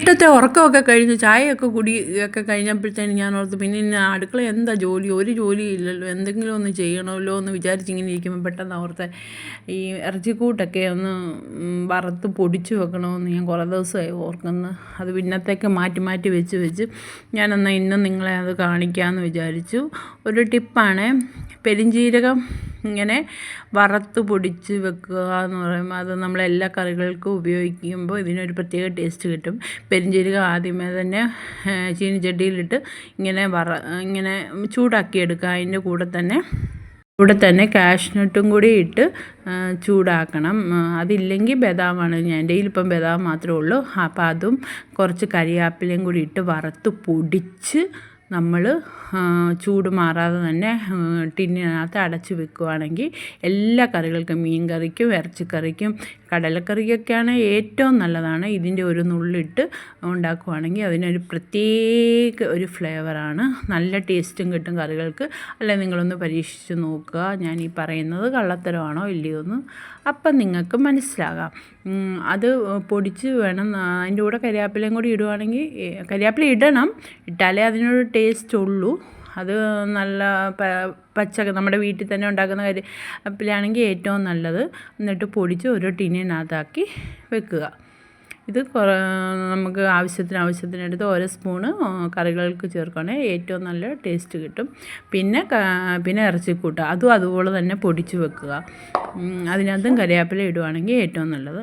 ഇന്നത്തെ ഉറക്കമൊക്കെ കഴിഞ്ഞ് ചായയൊക്കെ കുടിയൊക്കെ കഴിഞ്ഞപ്പോഴത്തേനും ഞാൻ ഓർത്തു പിന്നെ ഇന്ന് അടുക്കള എന്താ ജോലി, ഒരു ജോലിയില്ലല്ലോ, എന്തെങ്കിലും ഒന്ന് ചെയ്യണമല്ലോ എന്ന് വിചാരിച്ചിങ്ങനെ ഇരിക്കുമ്പോൾ പെട്ടെന്ന് ഓർത്തെ ഈ ഇറച്ചിക്കൂട്ടൊക്കെ ഒന്ന് വറുത്ത് പൊടിച്ച് വെക്കണമെന്ന് ഞാൻ കുറേ ദിവസമായി ഓർക്കുന്നു. അത് പിന്നത്തേക്ക് മാറ്റി മാറ്റി വെച്ച് ഞാനെന്നാൽ ഇന്നും നിങ്ങളെ അത് കാണിക്കാമെന്ന് വിചാരിച്ചു. ഒരു ടിപ്പാണ് പെരുംജീരകം ഇങ്ങനെ വറുത്ത് പൊടിച്ച് വെക്കുക എന്ന് പറയുമ്പോൾ അത് നമ്മളെല്ലാ കറികൾക്കും ഉപയോഗിക്കുമ്പോൾ ഇതിനൊരു പ്രത്യേക ടേസ്റ്റ് കിട്ടും. പെരുംജീരകം ആദ്യമേ തന്നെ ചീനിച്ചട്ടിയിലിട്ട് ഇങ്ങനെ ചൂടാക്കിയെടുക്കുക. അതിൻ്റെ കൂടെ തന്നെ കാഷ്നട്ടും കൂടി ഇട്ട് ചൂടാക്കണം. അതില്ലെങ്കിൽ ബദാമാണ്, എൻ്റെ കയ്യിലിപ്പം ബദാം മാത്രമേ ഉള്ളൂ. അപ്പോൾ അതും കുറച്ച് കരിയാപ്പിലയും കൂടി ഇട്ട് വറുത്ത് പൊടിച്ച് നമ്മൾ ചൂട് മാറാതെ തന്നെ ടിന്നിനകത്ത് അടച്ച് വെക്കുകയാണെങ്കിൽ എല്ലാ കറികൾക്കും, മീൻ കറിക്കും ഇറച്ചിക്കറിക്കും കടലക്കറിക്കൊക്കെയാണ് ഏറ്റവും നല്ലതാണ്. ഇതിൻ്റെ ഒരു നുള്ളിട്ട് ഉണ്ടാക്കുകയാണെങ്കിൽ അതിനൊരു പ്രത്യേക ഒരു ഫ്ലേവറാണ്, നല്ല ടേസ്റ്റും കിട്ടും കറികൾക്ക്. അല്ലെ നിങ്ങളൊന്ന് പരീക്ഷിച്ച് നോക്കുക. ഞാൻ ഈ പറയുന്നത് കള്ളത്തരമാണോ ഇല്ലയോ എന്ന് അപ്പം നിങ്ങൾക്ക് മനസ്സിലാകാം. അത് പൊടിച്ച് വേണം. അതിൻ്റെ കൂടെ കരിയാപ്പിലയും കൂടി ഇടുവാണെങ്കിൽ, കരിയാപ്പില ഇടണം, ഇട്ടാലേ അതിനൊരു ടേസ്റ്റ് ഉള്ളൂ. അത് നല്ല നമ്മുടെ വീട്ടിൽ തന്നെ ഉണ്ടാക്കുന്ന കരിയാപ്പിലയാണെങ്കിൽ ഏറ്റവും നല്ലത്. എന്നിട്ട് പൊടിച്ച് ഓരോ ടിന്നിനകത്താക്കി വെക്കുക. ഇത് നമുക്ക് ആവശ്യത്തിനെടുത്ത് ഓരോ സ്പൂണ് കറികൾക്ക് ചേർക്കുകയാണെങ്കിൽ ഏറ്റവും നല്ല ടേസ്റ്റ് കിട്ടും. പിന്നെ ഇറച്ചിക്കൂട്ട് അതുപോലെ തന്നെ പൊടിച്ച് വെക്കുക. അതിനകത്തും കരിയാപ്പില ഇടുവാണെങ്കിൽ ഏറ്റവും നല്ലത്.